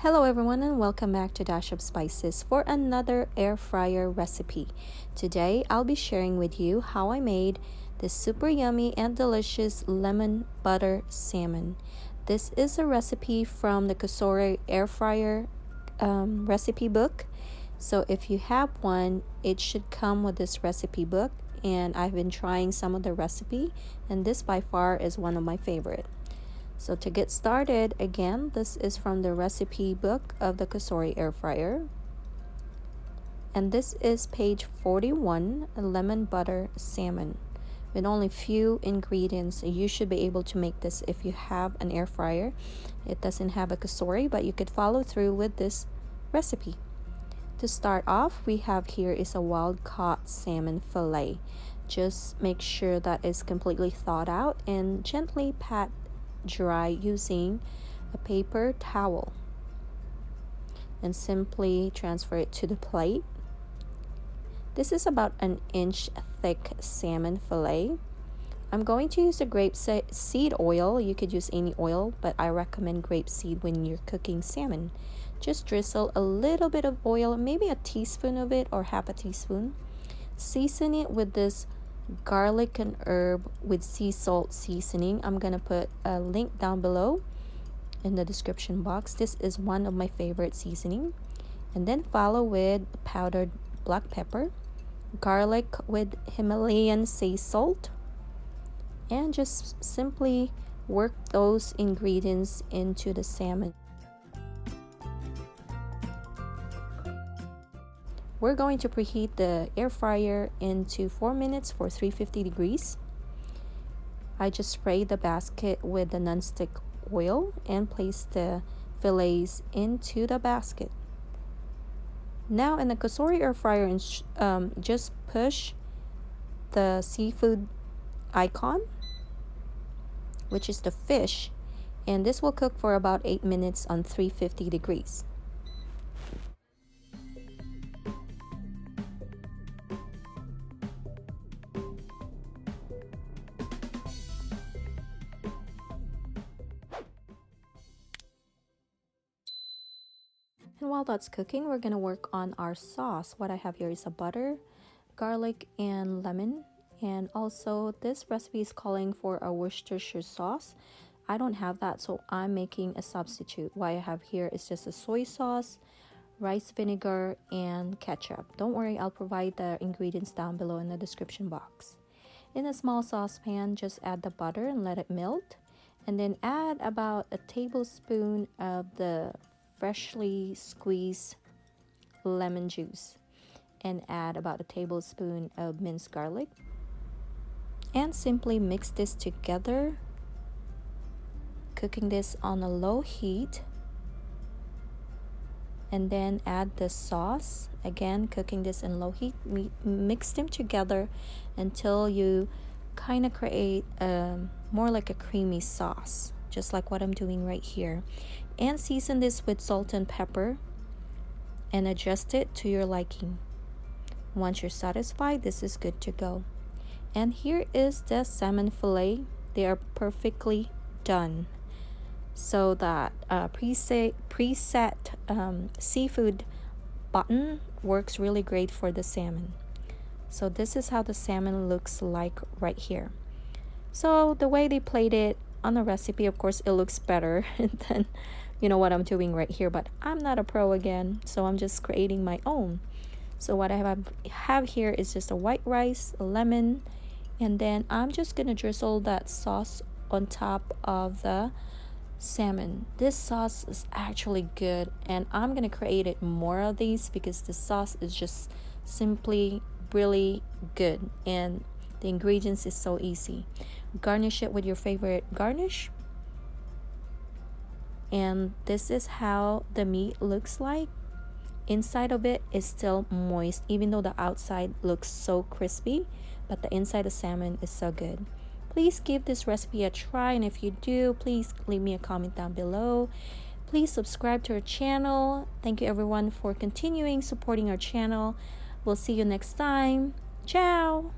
Hello everyone and welcome back to Dash of Spices for another air fryer recipe. Today I'll be sharing with you how I made this super yummy and delicious lemon butter salmon. This is a recipe from the Cosori Air Fryer Recipe book. So if you have one, it should come with this recipe book, and I've been trying some of the recipe and this by far is one of my favorite. So to get started, again, this is from the recipe book of the Cosori Air Fryer. And this is page 41, lemon butter salmon. With only few ingredients, you should be able to make this if you have an air fryer. It doesn't have a Cosori, but you could follow through with this recipe. To start off, we have here is a wild-caught salmon fillet. Just make sure that it's completely thawed out and gently pat dry using a paper towel, and simply transfer it to the plate. This is about an inch thick salmon fillet. I'm going to use the grapeseed oil. You could use any oil, but I recommend grapeseed when you're cooking salmon. Just drizzle a little bit of oil, maybe a teaspoon of it or half a teaspoon. Season it with this garlic and herb with sea salt seasoning. I'm gonna put a link down below in the description box. This is one of my favorite seasoning. And then follow with powdered black pepper, garlic with Himalayan sea salt, and just simply work those ingredients into the salmon. We're going to preheat the air fryer into 4 minutes for 350 degrees. I just sprayed the basket with the nonstick oil and placed the fillets into the basket. Now in the Cosori air fryer, just push the seafood icon, which is the fish, and this will cook for about 8 minutes on 350 degrees. And while that's cooking, we're going to work on our sauce. What I have here is a butter, garlic, and lemon. And also this recipe is calling for a Worcestershire sauce. I don't have that, so I'm making a substitute. What I have here is just a soy sauce, rice vinegar, and ketchup. Don't worry, I'll provide the ingredients down below in the description box. In a small saucepan, just add the butter and let it melt. And then add about a tablespoon of the freshly squeezed lemon juice, and add about a tablespoon of minced garlic, and simply mix this together, cooking this on a low heat. And then add the sauce, again cooking this in low heat. Mix them together until you kind of create more like a creamy sauce, just like what I'm doing right here. And season this with salt and pepper and adjust it to your liking. Once you're satisfied, this is good to go. And here is the salmon fillet. They are perfectly done. So that preset seafood button works really great for the salmon. So this is how the salmon looks like right here. So the way they played it on the recipe, of course it looks better than what I'm doing right here, but I'm not a pro again, so I'm just creating my own. So what I have here is just a white rice, a lemon, and then I'm just gonna drizzle that sauce on top of the salmon. This sauce is actually good, and I'm gonna create it more of these because the sauce is just simply really good, and the ingredients is so easy. Garnish it with your favorite garnish. And this is how the meat looks like. Inside of it is still moist, even though the outside looks so crispy, but the inside of salmon is so good. Please give this recipe a try, and if you do, please leave me a comment down below. Please subscribe to our channel. Thank you everyone for continuing supporting our channel. We'll see you next time. Ciao!